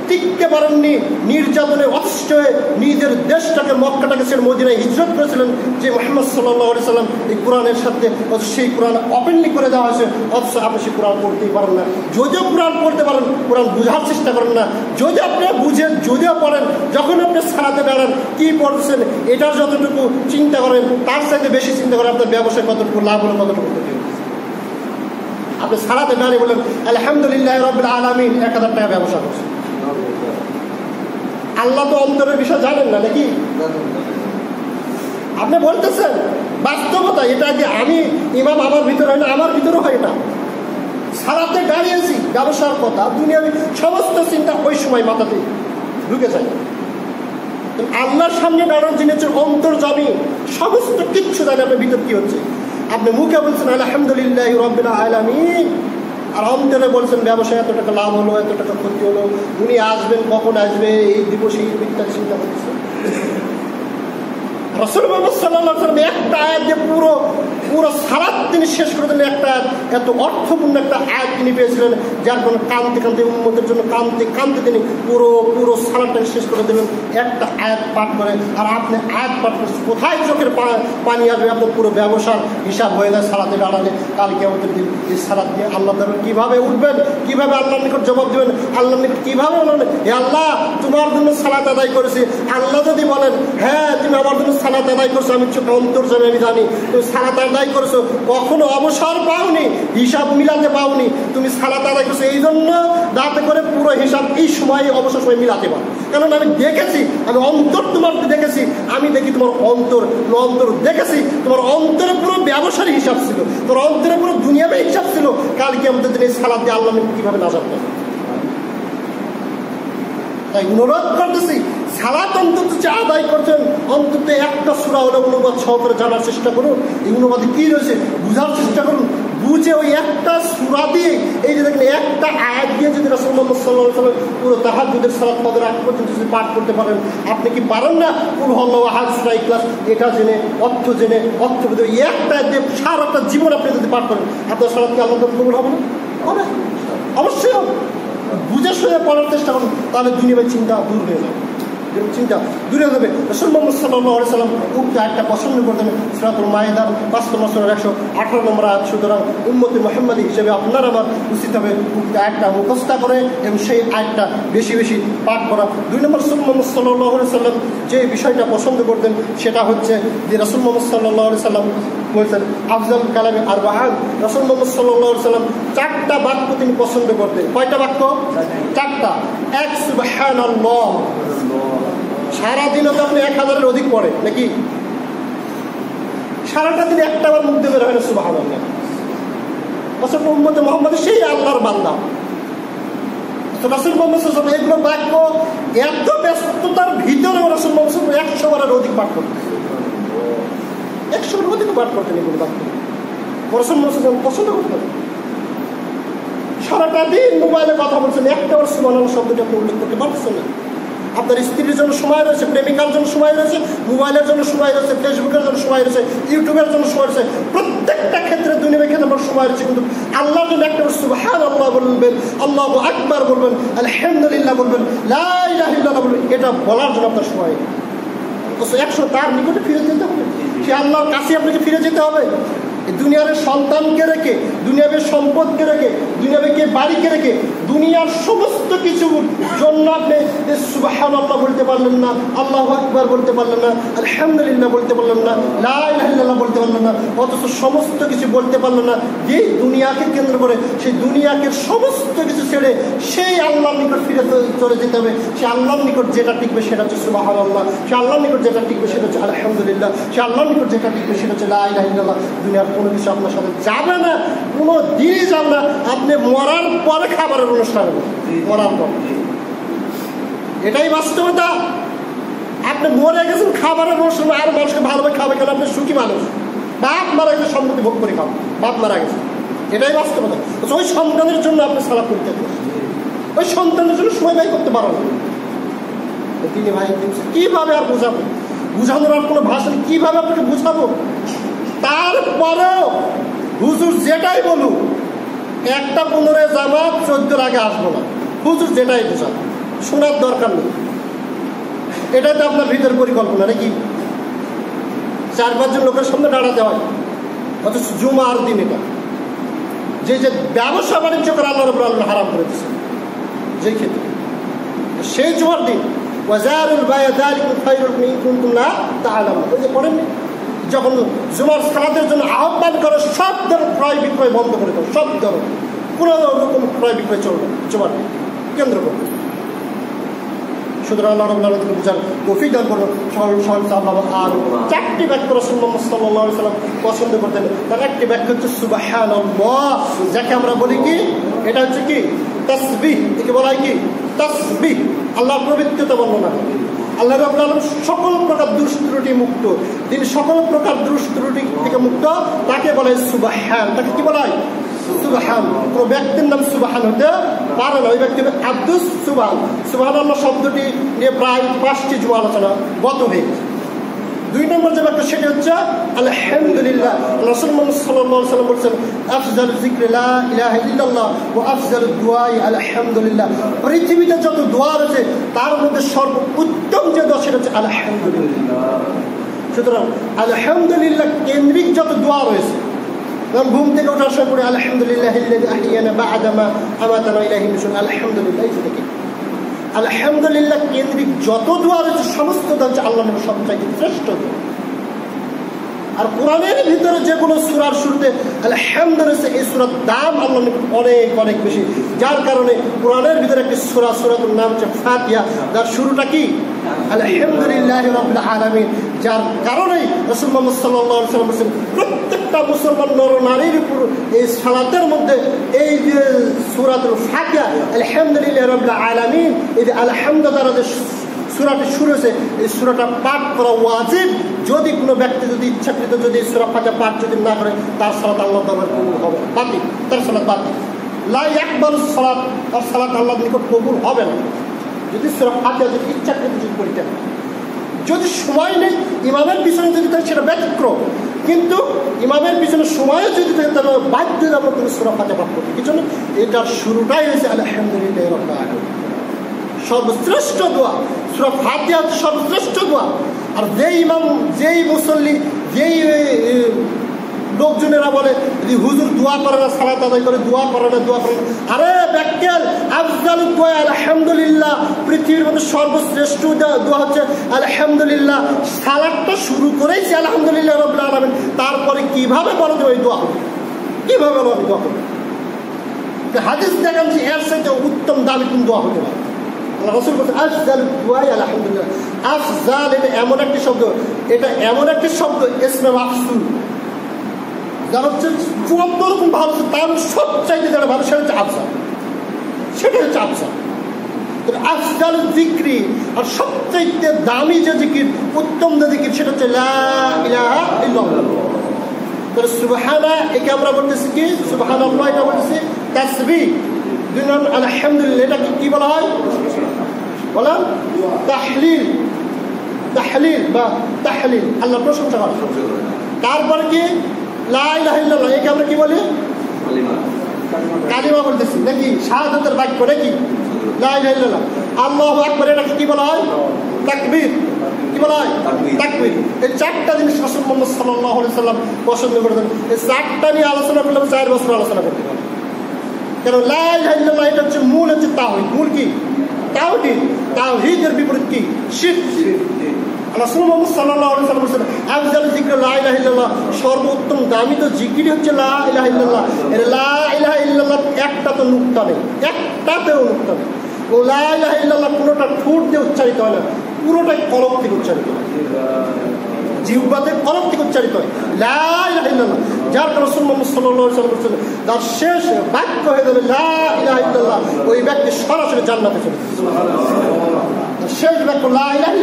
টিকতে পারেননি, নির্যাতনে অতিষ্ঠ হয়ে নিজের দেশটাকে মক্কাটাকে ছেড়ে মদিনায় হিজরত করেছিলেন, যে মুহাম্মদ সাল্লাল্লাহু আলাইহি ওয়াসাল্লাম এই কোরআনের সাথে সেই কোরআন ওপেনলি করে দেওয়া হয়েছে, অথচ আপনি সেই কোরআন পড়তেই পারেন না। যদিও কোরআন পড়তে পারেন, কোরআন বোঝার চেষ্টা করেন না। যদি আপনি বুঝেন, যদিও পড়েন, যখন আপনি সালাতে দাঁড়ান কি পড়ছেন এটার যতটুকু চিন্তা করেন, তার চাইতে বেশি চিন্তা করেন আপনার ব্যবসায় কতটুকু লাভ হলো, কতটুকু ক্ষতি হলো। আপনি সালাতে দাঁড়িয়ে বলেন আলহামদুলিল্লাহ রাব্বিল আলামিন, 1000 টাকা ব্যবসা করছেন। আল্লাহ তো অন্তরের বিষয় জানেন না নাকি? আপনি বলতেছেন বাস্তবতা, এটা যে আমি ইমাম আমার ভিতরে হয় না, আমার ভিতরে হয় না। সালাতে দাঁড়িয়েছি, ব্যবসার কথা, দুনিয়ার সমস্ত চিন্তা ওই সময় মাথাতে ঢুকে যায়। আল্লাহর সামনে দাঁড়ানোর জিনিস অন্তর জানি, সমস্ত কিচ্ছু জানে আপনার ভিতর কি হচ্ছে। আপনি মুখে বলছেন আলহামদুলিল্লাহ রাব্বিল আলামিন, আর অন্তরে বলছেন ব্যবসায় এত টাকা লাভ হলো, এত টাকা ক্ষতি হলো, উনি আসবেন, কখন আসবে, এই দিবস এই ইত্যাদি চিন্তা করতেছেন। রাসূল মুহাম্মদ সাল্লাল্লাহু আলাইহি ওয়াসাল্লাম একটা আয়াত দিয়ে পুরো সালাত তিনি শেষ করে দিলেন। একটা এত অর্থপূর্ণ একটা আয়াত তিনি পেয়েছিলেন, যার কোনো কাঁদতে কাঁদতে উম্মতের জন্য কাঁদতে কাঁদতে তিনি পুরো সালাতটাকে শেষ করে দিলেন একটা আয়াত পাঠ করে। আর আপনি আয়াত পাঠ করছেন, কোথায় চোখের পানি আসবে? আপনার পুরো ব্যবসার হিসাব হয়ে যায় সালাতে দাঁড়ালে। কালকে আমাদের দিন এই সালাত দিয়ে আল্লাহ দরবারে কীভাবে উঠবেন, কীভাবে আল্লাহর নিকট জবাব দেবেন, আল্লাহর নিকট কীভাবে বলবেন হে আল্লাহ তোমার জন্য সালাত আদায় করেছি। আল্লাহ যদি বলেন হ্যাঁ তুমি আমার জন্য সালাত আদায় করছো, আমি চোখে অন্তর জানি, আমি জানি তুমি সালাত আদায় করেছো, কখনো অবসর পাওনি, হিসাব মিলাতে পাওনি, তুমি সালাত আদায় করছো, এই জন্য যাতে করে পুরো হিসাব এই সময় অবসর সময় মিলাতে পারো। কারণ আমি দেখেছি, আমি অন্তর তোমার দেখেছি, আমি দেখি তোমার অন্তর দেখেছি, তোমার অন্তরে পুরো ব্যবসার হিসাব ছিল, তোর অন্তরে পুরো দুনিয়াতে হিসাব ছিল। কালকে আমাদের দিন এই সালাত দিয়ে আল্লাহ কিভাবে নাজাত পাবে। তাই অনুরোধ করতেছি, সালাত অন্তত যে আদায় করছেন অন্তত একটা সূরা হলে অনুবাদ সহকারে জানার চেষ্টা করুন। এই অনুবাদে কি রয়েছে বুঝার চেষ্টা করুন। বুঝে ওই একটা সূরা দিয়ে, এই যে দেখেন একটা আয়াত দিয়ে যদি রাসূল মুহাম্মদ সাল্লাল্লাহু আলাইহি ওয়াসাল্লাম পুরো তাহাজ্জুদের সালাত ফজর আগ পর্যন্ত যদি পাঠ করতে পারেন, আপনি কি পারেন না? কুল হুয়াল্লাহু আহাদ সূরা ইখলাস এটা জেনে অর্থ বুঝে একটা দিয়ে সারাটা জীবন আপনি যদি পাঠ করেন, আপনার সালাত কি আল্লাহর কাছে কবুল হবে না? হবে, অবশ্যই হবে। বুঝে শুনে পড়ার চেষ্টা করুন, তাহলে দুনিয়ার চিন্তা দূর হয়ে যাবে, চিন্তা দূরে যাবে। রাসূল মুহাম্মদ সাল্লাল্লাহু আলাইহি ওয়াসাল্লাম উক্ত আয়াতটা পছন্দ করতেন। সূরাতুল মাইদার ৫ নম্বর সূরার ১১৮ নম্বর আয়াত। সুতরাং উম্মতে মুহাম্মাদী হিসেবে আপনার আমার উচিত হবে উক্ত আয়াতটা মুখস্থ করে এবং সেই আয়াতটা বেশি বেশি পাঠ করা। ২ নম্বর রাসূল মুহাম্মদ সাল্লাল্লাহু আলাইহি ওয়াসাল্লাম যে বিষয়টা পছন্দ করতেন সেটা হচ্ছে যে রাসূল মুহাম্মদ সাল্লাল্লাহু আলাইহি ওয়াসাল্লাম বলছেন আফজাল কালামে আরবাআন। রাসূল মুহাম্মদ সাল্লাল্লাহু আলাইহি ওয়াসাল্লাম ৪টা বাক্য তিনি পছন্দ করতেন। কয়টা বাক্য? ৪টা। এক সুবহানাল্লাহ, সারাদিনও তো আপনি ১,০০০-এর অধিক পড়ে নাকি? সারাটা দিন একটা বার মুখ দিয়ে বের হয় না সুবহানাল্লাহ। অথচ উম্মতে মুহাম্মাদ সেই আল্লাহর বান্দা। রাসূল মুহাম্মদ সাল্লাল্লাহু আলাইহি ওয়াসাল্লাম এগুলো বাক্য এত ব্যস্ততার ভিতরে রাসূল মুহাম্মদ সাল্লাল্লাহু আলাইহি ওয়াসাল্লাম 100 বারের অধিক পাঠ করতেন, 100 বারের অধিক পাঠ করতেন এগুলো বাক্য। রাসূল মুহাম্মদ সাল্লাল্লাহু আলাইহি ওয়াসাল্লাম পছন্দ করতেন। সারাটা দিন মোবাইলে কথা বলছেন, একটা বার সুবহানাল্লাহ শব্দটা আপনি উল্লেখ করতে পারছেন না। আপনার স্ত্রীর জন্য সময় রয়েছে, প্রেমিকার জন্য সময় রয়েছে, মোবাইলের জন্য সময় রয়েছে, ফেসবুকের জন্য সময় রয়েছে, ইউটিউবের জন্য সময় রয়েছে, প্রত্যেকটা ক্ষেত্রে দুনিয়ার ক্ষেত্রে আমার সময় রয়েছে, কিন্তু আল্লাহর জন্য একটা সুবহানাল্লাহ বলবেন, আল্লাহু আকবার বলবেন, আলহামদুলিল্লাহ বলবেন, লা ইলাহা ইল্লাল্লাহ বলবেন, এটা বলার জন্য আপনার সময়। অথচ 100 তার নিকটে ফিরে যেতে হবে, সে আল্লাহর কাছে আপনাকে ফিরে যেতে হবে। দুনিয়ার সন্তানকে রেখে, দুনিয়াবে সম্পদকে রেখে, দুনিয়াকে বাড়িকে রেখে, দুনিয়ার সমস্ত কিছুর জন্য আপনি সুবহানাল্লাহ বলতে পারলেন না, আল্লাহু আকবার বলতে পারলেন না, আলহামদুলিল্লাহ বলতে পারলেন না, লা ইলাহা ইল্লাল্লাহ বলতে পারলেন না, অথচ সমস্ত কিছু বলতে পারলেন না। যেই দুনিয়াকে কেন্দ্র করে সেই দুনিয়াকে সমস্ত কিছু ছেড়ে সেই আল্লাহর নিকট ফিরে চলে যেতে হবে। সে আল্লাহর নিকট যেটা টিকবে সেটা হচ্ছে সুবহানাল্লাহ, সে আল্লাহর নিকট যেটা টিকবে সেটা হচ্ছে আলহামদুলিল্লাহ, সে আল্লাহর নিকট যেটা টিকবে সেটা হচ্ছে লা ইলাহা ইল্লাল্লাহ। দুনিয়ার কোনো কিছু আপনার সাথে যাবে না, কোনো দিনই যাবে না। আপনি মরার পরে খাবারের অনুষ্ঠান হবে, মরার পর, এটাই বাস্তবতা। আপনি মরে গেছেন, খাবারের অনুষ্ঠান আর মানুষকে ভালোভাবে খাবে কেন? আপনি সুখী মানুষ, বাপ মারা গেছে, সম্পত্তি ভোগ করে খাবেন, বাপ মারা গেছে, এটাই বাস্তবতা। ওই সন্তানের জন্য আপনি সালাত করতে পারেন, ওই সন্তানের জন্য সময় ব্যয় করতে পারেন। তিনি ভাই কিভাবে আর বোঝাবো? বুঝানোর আর কোনো ভাষা নেই, কিভাবে আপনাকে বুঝাবো? তারপরেও হুজুর যেটাই বলুক, একটা 15 জামাত 14 আগে আসবো না, হুজুর যেটাই বোঝাবো শোনার দরকার নেই। এটাই তো আপনার ভিতর পরিকল্পনা নাকি? 4-5 জন লোকের সামনে দাঁড়াতে হয়, অথচ জুমার দিন এটা যে ব্যবসা বাণিজ্য করে আল্লাহ রাব্বুল আলামিন হারাম করে দিয়েছে যেই ক্ষেত্রে, সেই জুমার দিন ওয়াজারুল বায়া যালিকুম খায়রুল ইন কুনতুম লা তা'লামুন। ওই যে পড়েননি, যখন জুমার সালাতের জন্য আহ্বান করে সব ধরনের ক্রয় বিক্রয় বন্ধ করে দেবো, সব ধরনের কোনো রকম ক্রয় বিক্রয় চলবে জুমার কেন্দ্র করবে। সুতরাং আল্লাহ রাব্বুল আলামিন বুঝার তৌফিক দান করুন। আর 4টি বাক্য রাসূল মুহাম্মদ সাল্লাল্লাহু আলাইহি ওয়াসাল্লাম পছন্দ করতেন। তার একটি বাক্য হচ্ছে সুবহানাল্লাহ, যাকে আমরা বলি কি, এটা হচ্ছে কি তাসবিহ, একে বলা হয় কি তাসবিহ, আল্লাহর পবিত্রতা বর্ণনা করে। আল্লাহ রাব্বুল আলামিন সকল প্রকার দোষ ত্রুটি মুক্ত, তিনি সকল প্রকার দোষ ত্রুটি থেকে মুক্ত, তাকে বলা হয় সুবহান। তাকে কি বলা হয়? সুবহান। কোনো ব্যক্তির নাম সুবহান হতে পারে না, ওই ব্যক্তি আব্দুস সুবহান। সুবহানাল্লাহ শব্দটি নিয়ে প্রায় 5টি জুমা আলোচনা গত হয়েছে। 2 নম্বর যে বাক্য সেটি হচ্ছে আলহামদুলিল্লাহ। রাসূল মুহাম্মদ সাল্লাল্লাহু আলাইহি ওয়াসাল্লাম বলেছেন আফজালু যিকরি লা ইলাহা ইল্লাল্লাহ ওয়া আফজালু দুআই আলহামদুলিল্লাহ। পৃথিবীতে যত দোয়া রয়েছে তার মধ্যে সর্বোত্তম যে দোয়া সেটা হচ্ছে আলহামদুলিল্লাহ। সুতরাং আলহামদুলিল্লাহ কেন্দ্রিক যত দোয়া রয়েছে, যেমন ঘুম থেকে ওঠার সময় পড়ে আলহামদুলিল্লাহিল্লাযী আহইয়ানা বা'দা মা আমাতানা ইলাইহি নুশুর, আলহামদুলিল্লাহ। এই যে আলহামদুলিল্লাহ কেন্দ্রিক যত দোয়া রয়েছে সমস্ত দোয়া হচ্ছে আল্লাহর নামে সবচাইতে শ্রেষ্ঠ দোয়া। আর কোরআনের ভিতরে যে কোনো সূরার শুরুতে আলহামদুলিল্লাহ, এই সূরার দাম আল্লাহর অনেক অনেক বেশি, যার কারণে কোরআনের ভিতরে একটি সূরার নাম হচ্ছে ফাতিহা, যার শুরুটা কি আলহামদুলিল্লাহি রাব্বিল আলামিন। যার কারণেই রাসূল মুহাম্মদ সাল্লাল্লাহু আলাইহি ওয়াসাল্লাম বলেছেন প্রত্যেকটা মুসলমান নর নারীর উপর এই সালাতের মধ্যে এই যে সূরাতুল ফাতিহা আলহামদুলিল্লাহি রাব্বিল আলামিন, এই যে আলহামদুলিল্লাহ যে সূরাটি শুরু হয়েছে, এই সূরাটা পাঠ করা ওয়াজিব। যদি কোনো ব্যক্তি যদি ইচ্ছাকৃত যদি সূরা ফাতিহা পাঠ যদি না করে, তার সালাত আল্লাহর দরবারে কবুল হবে না, বাতিল, তার সালাত বাতিল। লা ইয়াকবালুস সালাত, তার সালাত আল্লাহর নিকট কবুল হবে না যদি সূরা ফাতিহা যদি ইচ্ছাকৃত যদি পড়তে হয়। যদি সময় নেই, ইমামের পিছনে যদি থাকে সেটা ব্যতিক্রম, কিন্তু ইমামের পিছনে সময়ও যদি থাকে তাহলে বাধ্য হয়ে আমরা কোনো সূরা ফাতিহা পাঠ করতে। কি জন্য? এটার শুরুটাই হয়েছে আলহামদুলিল্লাহি রাব্বিল আলামিন, সর্বশ্রেষ্ঠ দোয়া। সূরা ফাতিহা হচ্ছে সর্বশ্রেষ্ঠ দোয়া। আর যেই ইমাম, যেই মুসল্লি, যেই লোকজনেরা বলে যদি হুজুর দোয়া করে না, সালাত আদায় করে, দোয়া করে না, দোয়া করে না, আরে ব্যাককেল আফজালু দোয়া আলহামদুলিল্লাহ। পৃথিবীর মধ্যে সর্বশ্রেষ্ঠ দোয়া হচ্ছে আলহামদুলিল্লাহ। সালাতটা শুরু করেছি আলহামদুলিল্লাহ রাব্বিল আলামিন, তারপরে কিভাবে বলো যে ওই দোয়া হবে, কিভাবে বলো দোয়া হবে? হাদিস দেখান যে এর সাথে উত্তম দামি কোন দোয়া হতে পারে। আল্লাহ রাসূল বলেছেন আফজালু দোয়া আলহামদুলিল্লাহ। আফজাল এটা এমন একটি শব্দ, এটা এমন একটি শব্দ ইসমে মাফসুল, যার হচ্ছে 74 রকম ভালো, তার সবচাইতে যারা ভালো সেটা হচ্ছে আফজাল, সেটা হচ্ছে আফজাল। আফজাল যিকরি, আর সবচেয়ে দামি যে জিকির, উত্তম যে জিকির, সেটা হচ্ছে লা ইলাহা ইল্লাল্লাহ। তাহলে সুবহানা একে আমরা বলতেছি কি? সুবহানাল্লাহ এটা বলতেছি তাসবিহ। দুই নম্বর আলহামদুলিল্লাহ, এটা কি বলা হয়? বলেন তাহলিল। তাহলিল বা তাহলিল, আল্লাহ প্রশংসা করা। তারপরে কি? লা ইলাহা ইল্লাল্লাহ, একে আমরা কি বলি? কালিমা বলতেছি নাকি? শাহাদাতের বাক্য নাকি? লা ইলাহা ইল্লাল্লাহ। আল্লাহু আকবার, এটাকে কি বলা হয়? তাকবীর। কি বলা হয়? তাকবীর। এই চারটা জিনিস রাসূল মুহাম্মদ সাল্লাল্লাহু আলাইহি সাল্লাম পছন্দ করতেন। এই চারটা নিয়ে আলোচনা করলে 4 বছর আলোচনা করতে পারবো। কেন? লা ইলাহা ইল্লাল্লাহ এটা হচ্ছে মূল, হচ্ছে তাওহীদ। মূল কি? তাওহীদ। তাওহীদের বিপরীত কি? শিরক। রাসূল মুহাম্মদ সাল্লাল্লাহু আলাইহি সাল্লাম বলেছেন আফজাল যিকর লা ইলাহা ইল্লাল্লাহ, সর্বোত্তম দামি তো জিকির হচ্ছে লা ইলাহা ইল্লাল্লাহ। এর লা ইলাহা ইল্লাল্লাহ একটা তো নুকতা নেই, একটাতেও নুকতা নেই। ও লা ইলাহা ইল্লাল্লাহ পুরোটা ঠোঁট দিয়ে উচ্চারিত হয় না, পুরোটাই কলব থেকে উচ্চারিত হয়, জিহ্বাতে কলব থেকে উচ্চারিত হয় লা ইলাহা ইল্লাল্লাহ। যার রাসূল মুহাম্মদ সাল্লাল্লাহু আলাইহি সাল্লাম বলেছেন তার শেষ বাক্য হয়ে যাবে লা ইলাহা ইল্লাল্লাহ, ওই ব্যক্তি সরাসরি জান্নাতে চলে যাবে। শেষ বাক্য লা ইলাহা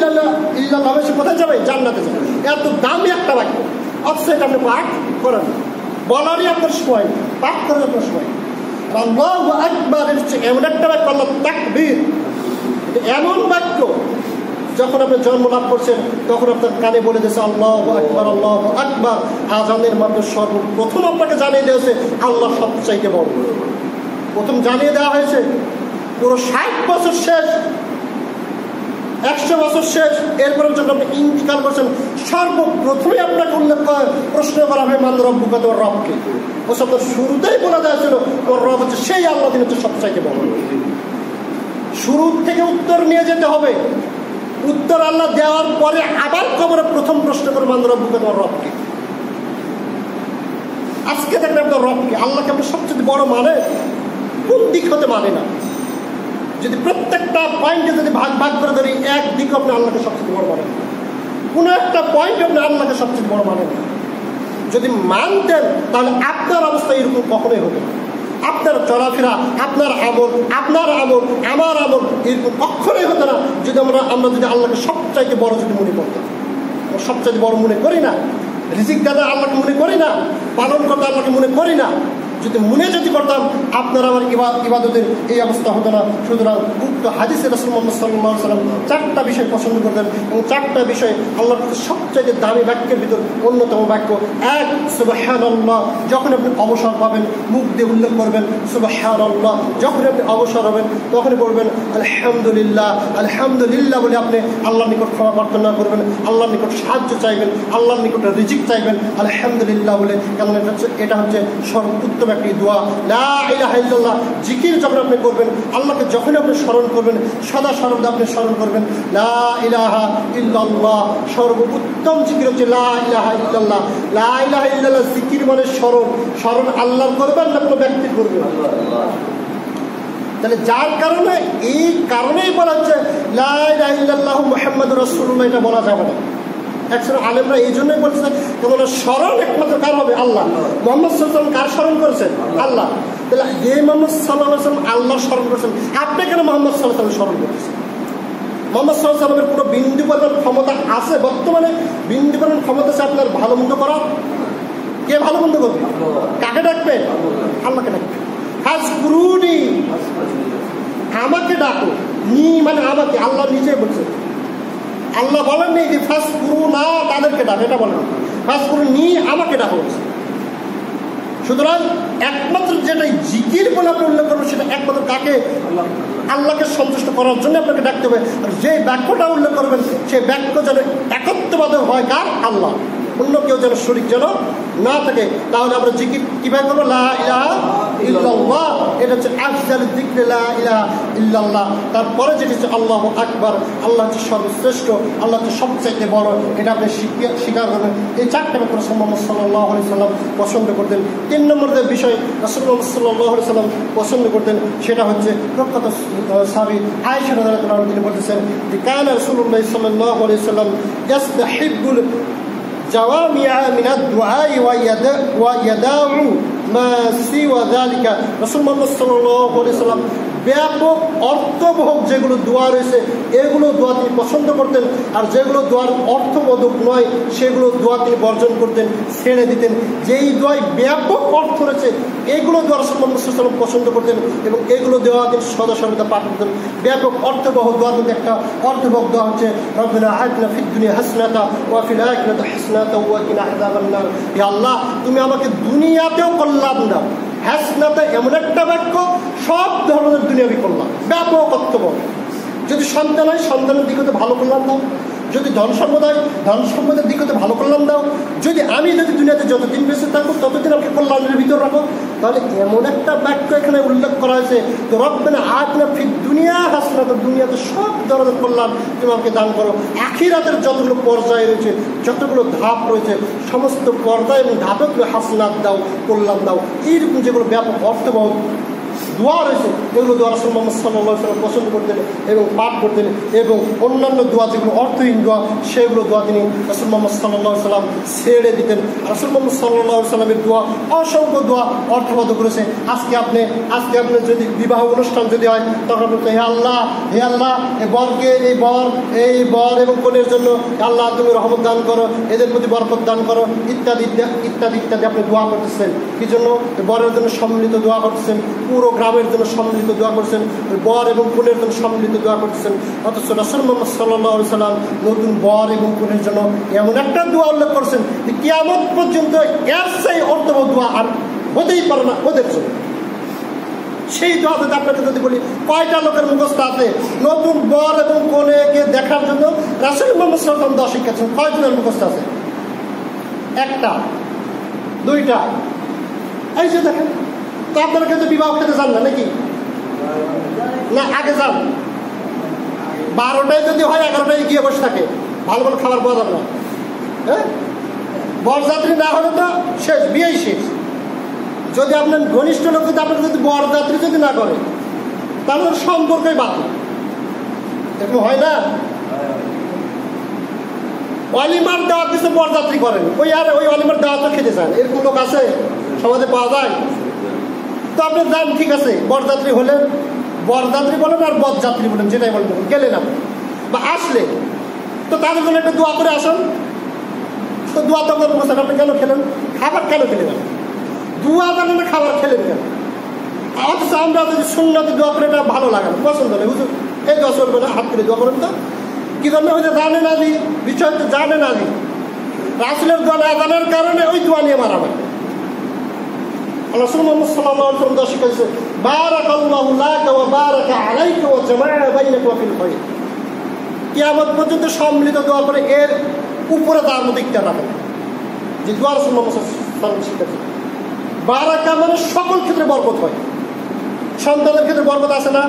ইল্লাল্লাহ, সে কোথায় যাবে? জান্নাতে যাবে। এত দামি একটা বাক্য, অথচ এটা আপনি পাঠ করেন, বলারই আপনার সময়, পাঠ করার আপনার সময়। আল্লাহু আকবার হচ্ছে এমন একটা বাক্য, আল্লাহ তাকবীর এমন বাক্য, যখন আপনি জন্ম লাভ করছেন তখন আপনার কানে বলে দিয়েছে আল্লাহু আকবার, আল্লাহু আকবার। আজানের মাধ্যমে সর্বপ্রথম আপনাকে জানিয়ে দিয়েছে আল্লাহ সবচাইতে বড়। প্রথম জানিয়ে দেওয়া হয়েছে। পুরো 60 বছর শেষ, 100 বছর শেষ, এরপরে যখন আপনি ইন্তিকাল করছেন সর্বপ্রথমে আপনাকে উল্লেখ করে প্রশ্ন করা হবে মান রব্বুকা, তোর রবকে। ও সব শুরুতেই বলে দেওয়া ছিল তোর রব হচ্ছে সেই আল্লাহ, তিনি হচ্ছে সবচাইতে বড়। শুরু থেকে উত্তর নিয়ে যেতে হবে। উত্তর আল্লাহ দেওয়ার পরে আবার কবরে প্রথম প্রশ্ন করে মান রব্বুকা, তোর রবকে। আজকে দেখবেন আপনার রবকে, আল্লাহকে আপনি সবচেয়ে বড় মানে কোন দিক হতে মানে না? যদি প্রত্যেকটা পয়েন্টে যদি ভাগ ভাগ করে ধরি, এক দিকে আপনি আল্লাহকে সবচেয়ে বড় মানেন, কোনো একটা পয়েন্টে আপনি আল্লাহকে সবচেয়ে বড় মানেন। যদি মানতেন তাহলে আপনার অবস্থা এরকম কখনোই হতো না। আপনার চলাফেরা, আপনার আমল, আমার আমল এরকম কখনোই হতো না যদি আমরা যদি আল্লাহকে সবচাইতে বড় যদি মনে করতাম। সবচাইতে বড় মনে করি না, রিজিক দাদা আল্লাহকে মনে করি না, পালন করতে আল্লাহকে মনে করি না। যদি করতাম আপনার আমার ইবাদতের এই অবস্থা হতো না। সুতরাং উক্ত হাদিসে রাসূল মুহাম্মদ সাল্লাল্লাহু আলাইহি ওয়াসাল্লাম 4টা বিষয় পছন্দ করতেন, এবং 4টা বিষয় আল্লাহর কাছে সবচেয়ে দামি বাক্যের ভিতর অন্যতম বাক্য। এক, সুবহানাল্লাহ, যখন আপনি অবসর পাবেন মুখ দিয়ে উল্লেখ করবেন সুবহানাল্লাহ। যখন আপনি অবসর হবেন তখনই বলবেন আলহামদুলিল্লাহ। আলহামদুলিল্লাহ বলে আপনি আল্লাহর নিকট ক্ষমা প্রার্থনা করবেন, আল্লাহর নিকট সাহায্য চাইবেন, আল্লাহর নিকট রিজিক চাইবেন আলহামদুলিল্লাহ বলে। কারণ এটা হচ্ছে সর্বোত্তম একটি দোয়া। লা ইলাহা ইল্লাল্লাহ জিকির যখন আপনি করবেন, আল্লাহকে যখন আপনি স্মরণ করবেন, সদা সর্বদা আপনি স্মরণ করবেন লা ইলাহা ইল্লাল্লাহ। সর্বোত্তম জিকির হচ্ছে লা ইলাহা ইল্লাল্লাহ। লা ইলাহা ইল্লাল্লাহ জিকির মানে স্মরণ আল্লাহর করবেন না কোনো ব্যক্তির করবেন। তাহলে যার কারণে এই কারণেই বলা হচ্ছে লা ইলাহা ইল্লাল্লাহ মুহাম্মাদুর রাসূলুল্লাহ, এটা বলা যাবে না। একসময় আলেমরা এই জন্যই বলছে তোমার স্মরণ একমাত্র কার হবে? আল্লাহ। মুহাম্মদ সাল্লাল্লাহু আলাইহি ওয়াসাল্লাম কার স্মরণ করেছেন? আল্লাহ। তাহলে যে মুহাম্মদ সাল্লাল্লাহু আলাইহি ওয়াসাল্লাম আল্লাহ স্মরণ করেছেন, আপনি কেন মুহাম্মদ সাল্লাল্লাহু আলাইহি ওয়াসাল্লাম স্মরণ করতেছেন? মুহাম্মদ সাল্লাল্লাহু আলাইহি ওয়াসাল্লামের কোনো বিন্দু পরিমাণ ক্ষমতা আছে? বর্তমানে বিন্দু পরিমাণ ক্ষমতা আছে আপনার ভালো মন্দ করার? কে ভালো মন্দ করবে? কাকে ডাকবে? আল্লাহকে ডাকবে। ফাজকুরুনি, আমাকে ডাকো। নি মানে আমাকে, আল্লাহ নিজেই বলছে। আল্লাহ বলেননি যে ফাজকুরু না তাদেরকে ডাক, এটা বলেন ফাজকুরু নি আমাকে ডাকো। সুতরাং একমাত্র যেটা জিকির বলে আপনি উল্লেখ করবেন সেটা একমাত্র কাকে? আল্লাহকে সন্তুষ্ট করার জন্য আপনাকে ডাকতে হবে। আর যে বাক্যটা উল্লেখ করবেন সেই বাক্য যেন একত্ববাদ হয় কার? আল্লাহ। অন্য কেউ যেন শরীক যেন না থাকে। তাহলে আমরা জিকির কিভাবে করবো? লা ইলাহা ইল্লাল্লাহ, এটা হচ্ছে আফজাল যিকর লা ইলাহা ইল্লাল্লাহ। তারপরে যেটি হচ্ছে আল্লাহু আকবার, আল্লাহ হচ্ছে সর্বশ্রেষ্ঠ, আল্লাহ হচ্ছে সবচাইতে বড়, এটা আপনি স্বীকার করবেন। এই 4টা বাক্য রাসূল মুহাম্মদ সাল্লাল্লাহু আলাইহি ওয়াসাল্লাম পছন্দ করতেন। 3 নম্বর যে বিষয় রাসূল মুহাম্মদ সাল্লাল্লাহু আলাইহি ওয়াসাল্লাম পছন্দ করতেন সেটা হচ্ছে প্রখ্যাত সাহাবী আয়েশা রাদিয়াল্লাহু আনহা, তিনি বলতেছেন যে কানা রাসূলুল্লাহ সাল্লাল্লাহু আলাইহি ওয়াসাল্লাম ইয়াস্তাহিব্বুল জাওয়ামিআ মিনাদ দুআই ওয়া ইয়াদাউ মা সিওয়া যালিকা। রাসূল মুহাম্মদ সাল্লাল্লাহু আলাইহি ওয়াসাল্লাম ব্যাপক অর্থবহ যেগুলো দোয়া রয়েছে এগুলো দোয়া তিনি পছন্দ করতেন, আর যেগুলো দোয়ার অর্থবোধক নয় সেগুলো দোয়া তিনি বর্জন করতেন, ছেড়ে দিতেন। যেই দোয়ায় ব্যাপক অর্থ রয়েছে এগুলো দোয়া রাসূলুল্লাহ সাল্লাল্লাহু আলাইহি ওয়াসাল্লাম পছন্দ করতেন এবং এগুলো দোয়া তিনি সদা সর্বদা পাঠ করতেন। ব্যাপক অর্থবহ দোয়ার মধ্যে একটা অর্থবহ দোয়া হচ্ছে রব্বানা আতিনা ফিদ দুনিয়া হাসানাতাও ওয়া ফিল আখিরাতি হাসানাতাও ওয়া কিনা আযাবান নার। হে আল্লাহ, তুমি আমাকে দুনিয়াতেও কল্যাণ দাও। হাসনাতা এমন একটা বাক্য, সব ধরনের দুনিয়াবি কল্যাণ, ব্যাপক অর্থবহ। যদি সন্তান হয় সন্তানের দিক হতে ভালো কল্যাণ দাও, যদি ধন সম্পদ হয় ধন সম্পদের দিক হতে ভালো কল্যাণ দাও, যদি দুনিয়াতে যতদিন বেঁচে থাকবো ততদিন আমাকে কল্যাণের ভিতর রাখো। তাহলে এমন একটা বাক্য এখানে উল্লেখ করা হয়েছে, তো রব্বানা আতিনা ফিদ দুনিয়া হাসানাতা, দুনিয়াতে সব ধরনের কল্যাণ তুমি আমাকে দান করো। আখিরাতের যতগুলো পর্যায়ে রয়েছে, যতগুলো ধাপ রয়েছে, সমস্ত পর্যায়ে এবং ধাপে তুমি হাসনাত দাও, কল্যাণ দাও। এইরকম যেগুলো ব্যাপক অর্থবহ দোয়া রয়েছে এগুলো দোয়া রাসূলুল্লাহ সাল্লাল্লাহু আলাইহি ওয়াসাল্লাম পছন্দ করতেন এবং পাঠ করতেন। এবং অন্যান্য দোয়া যেগুলো অর্থহীন দোয়া সেগুলো দোয়া তিনি রাসূলুল্লাহ সাল্লাল্লাহু আলাইহি ওয়াসাল্লাম ছেড়ে দিতেন। রাসূলুল্লাহ সাল্লাল্লাহু আলাইহি ওয়াসাল্লামের দোয়া অসংখ্য দোয়া অর্থবহ করেছে। আজকে আপনি যদি বিবাহ অনুষ্ঠান যদি হয় তখন বলতে হে আল্লাহ এই বর এবং কনের জন্য আল্লাহ তুমি রহমত দান করো, এদের প্রতি বরকত দান করো, ইত্যাদি ইত্যাদি ইত্যাদি আপনি দোয়া করতেছেন। কি জন্য? বরের জন্য সম্মিলিত দোয়া করতেছেন, পুরো গ্রামের জন্য সম্মিলিত দোয়া করছেন, বর এবং কনের জন্য সম্মিলিত দোয়া করতেছেন। অথচ রাসূলুল্লাহ সাল্লাল্লাহু আলাইহি ওয়াসাল্লাম নতুন বর এবং কনের জন্য এমন একটা দোয়া উল্লেখ করছেন যে কিয়ামত পর্যন্ত এর সেই অর্থবহ দোয়া আর হতেই পারে না ওদের জন্য। সেই দোয়াতে আপনাকে যদি বলি কয়টা লোকের মুখস্থ আছে নতুন বর এবং কনেকে দেখার জন্য রাসূলুল্লাহ সাল্লাল্লাহু আলাইহি ওয়াসাল্লাম দোয়া শিখাচ্ছেন? কয়জনের মুখস্থ আছে? একটা, দুইটা। এই যে দেখেন, তো আপনারা কিন্তু বিবাহ খেতে যান না নাকি? না, আগে যান। 12টায় যদি হয় 11টায় গিয়ে বসে থাকে, ভালো ভালো খাবার পাওয়া যাবে না। হ্যাঁ, বরযাত্রী না হলে তো শেষ, বিয়েই শেষ। যদি আপনার ঘনিষ্ঠ লোক যদি আপনার যদি বরযাত্রী যদি না করে তাহলে সম্পর্কই বাতিল। এরকম হয় না? অলিমার দেওয়া কিছু বরযাত্রী করেন, ওই অলিমার দেওয়া তো খেতে চান, এরকম লোক আছে সমাজে পাওয়া যায়। তো আপনি যান, ঠিক আছে, বরযাত্রী হলেন, বরযাত্রী বলেন আর বরযাত্রী বলেন, যেটাই বলেন, গেলেন আপনি বা আসলে, তো তাদের জন্য একটা দোয়া করে আসেন। তো দোয়া তো বলছেন, আপনি কেন খেলেন? খাবার কেন খেলেন? দোয়া জানেন না, খাবার খেলেন কেন? অথচ আমরা যদি সুন্নতে দোয়া করে এটা ভালো লাগে না, পছন্দ নেই, হুজুর এই দোয়া চলবে না, হাত করে দোয়া করেন। তো কি জন্য হয়েছে? জানে না জি, বিষয় তো জানে না জি, রাসূলের দোয়া না জানার কারণে ওই দোয়া নিয়ে মারা হয়। রাসূলুল্লাহ সাল্লাল্লাহু আলাইহি ওয়াসাল্লাম দোয়া শিখাইছে, বারাকাল্লাহু লাকা ওয়া বারাকা আলাইকা ওয়া জামাআ বাইনাকা ফিল খায়র। কিয়ামত পর্যন্ত সম্মিলিত দোয়া করে এর উপরে তার মধ্যে ইখতিয়ার রাখে যে দোয়া রাসূলুল্লাহ সাল্লাল্লাহু আলাইহি ওয়াসাল্লাম শিখাইছে। বারাকা মানে সকল ক্ষেত্রে বরকত হয়। সন্তানের ক্ষেত্রে বরকত আছে না?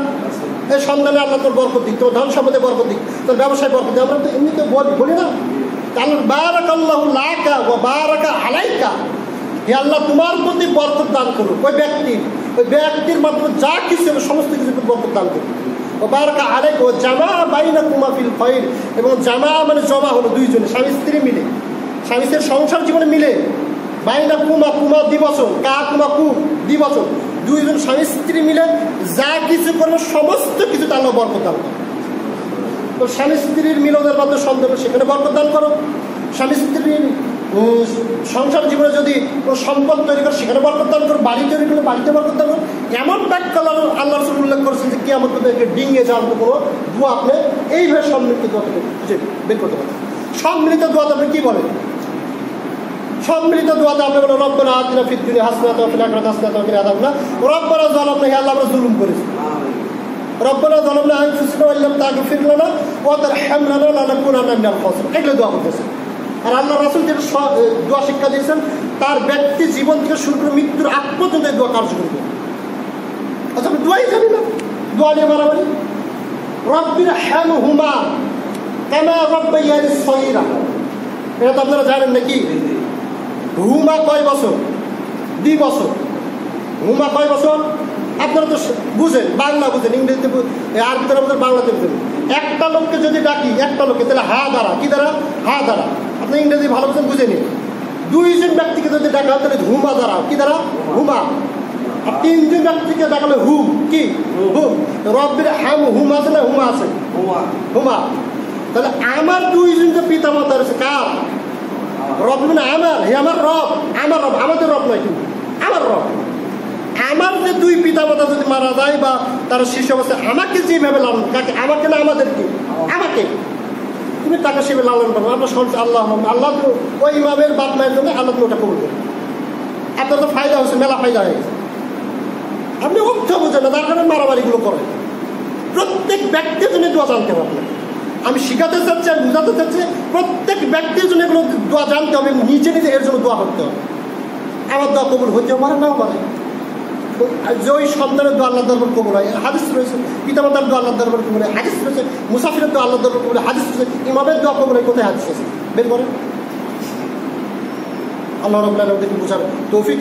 এই সন্তানে আল্লাহ তোর বরকত দিক, তোর ধন সম্পদে বরকত দিক, তোর ব্যবসায় বরকত দিক। আমরা তো এমনিতে বলি না, কারণ বারাকাল্লাহু লাকা ওয়া বারাকা আলাইকা, হে আল্লাহ তোমার প্রতি বরকত দান করুন। ওই ব্যক্তির মাধ্যমে যা কিছু হবে সমস্ত কিছু বরকত দান করুন। ও বারাকা আলাইকা ওয়া জামা বাইনাকুমা ফিল খায়র, এবং জামা মানে জমা হলো দুইজনে, স্বামী স্ত্রী মিলে, স্বামী স্ত্রীর সংসার জীবনে মিলে, বাইনাকুমা কুমা দ্বিবচন, কা কুমা কু দ্বিবচন, দুইজন স্বামী স্ত্রী মিলে যা কিছু করবে সমস্ত কিছু আল্লাহ বরকত দান করো। তো স্বামী স্ত্রীর মিলনের মাধ্যমে সন্তান সেখানে বরকত দান করো। স্বামী স্ত্রীর সংসার জীবনে যদি কোনো সম্পদ তৈরি করে সেখানে বরকত দান করো, বাড়ি তৈরি করলে বাড়িতে বরকত দান করো। এমন ব্যাখ্যা আল্লাহ রাসূল উল্লেখ করেছেন যে কিয়ামত পর্যন্ত ডিঙিয়ে যাওয়ার কোনো দোয়া আপনি এইভাবে সম্মিলিত দোয়া খুঁজে বের করতে পারেন। সম্মিলিত দোয়াতে আপনি কি বলেন? সম্মিলিত দোয়াতে আপনি বলেন রব্বানা আতিনা ফিদ দুনিয়া হাসানাতাও ওয়া ফিল আখিরাতি হাসানাতাও ওয়া কিনা আযাবান নার। রব্বানা যালামনা, হে আল্লাহ আমরা জুলুম করেছি। রব্বানা যালামনা আনফুসানা ওয়া ইল্লাম তাগফির লানা ওয়া তারহামনা লানাকুনান্না মিনাল খাসিরিন। এগুলো দোয়া করতেছে। আর আল্লাহ রাসূল যেটা দোয়া শিক্ষা দিয়েছেন তার ব্যক্তি জীবন থেকে শুরু করে মৃত্যুর আগ পর্যন্ত এই দোয়া কার্যকরী। আচ্ছা, আমি দোয়াই জানি না, দোয়া নিয়ে মারামারি। রব্বিরহামহুমা কামা রাব্বায়ানি সগীরা, এটা তো আপনারা জানেন নাকি? হুমা কয় বছর? 2 বছর। হুমা কয় বছর? আপনারা তো বুঝেন, বাংলা বুঝেন, ইংরেজিতে আরবিতে আমাদের বাংলাতে বুঝেন। একটা লোককে যদি ডাকি, একটা লোককে, তাহলে হা দ্বারা, কি দ্বারা? হা দ্বারা। আপনি ইংরেজি ভালো বুঝেন, বুঝে নিন। 2জন ব্যক্তিকে যদি ডাকা হয় তাহলে হুমা দ্বারা, কি দ্বারা? হুমা। আর তিনজন ব্যক্তিকে দেখালে হুম কি হুম রব্বির হাম হুম আছে না হুমা আছে হুমা তাহলে আমার দুইজন যে পিতা মাতা রয়েছে কার রব মানে আমার হে আমার রব আমাদের রব নয় কিন্তু আমার রব আমার যে দুই পিতা মাতা যদি মারা যায় বা তার শিশু অবস্থায় আমাকে যেভাবে লালন কাকে আমাকে না আমাদের কি আমাকে তুমি তাকে সেভাবে লালন করো আমরা শুনছি আল্লাহ আল্লাহ তো ওই ইমামের বাপ মায়ের জন্য আল্লাহ তুমি ওটা করবে আপনার তো ফায়দা হচ্ছে মেলা ফায়দা হয়ে গেছে আপনি অর্থ বোঝেন না তার কারণে মারামারিগুলো করেন প্রত্যেক ব্যক্তির জন্য দোয়া জানতে হবে আপনাকে আমি শিখাতে চাচ্ছি আমি বোঝাতে চাচ্ছি প্রত্যেক ব্যক্তির জন্য এগুলো দোয়া জানতে হবে নিজে নিজে এর জন্য দোয়া করতে হবে আমার দোয়া কবুল হতেও পারে নাও পারে যে ওই সন্তানের দোয়া আল্লাহ দরবার কবুল হয় হাদিস রয়েছে পিতামাতার দোয়া আল্লাহ দরবার কবুল হয় হাদিস রয়েছে মুসাফিরের দোয়া আল্লাহ দরবার কবুল হয় হাদিস রয়েছে ইমামের দোয়া কবুল হয় কোথায় হাদিস আছে বের করেন আল্লাহ রাব্বুল আলামিন বোঝার তৌফিক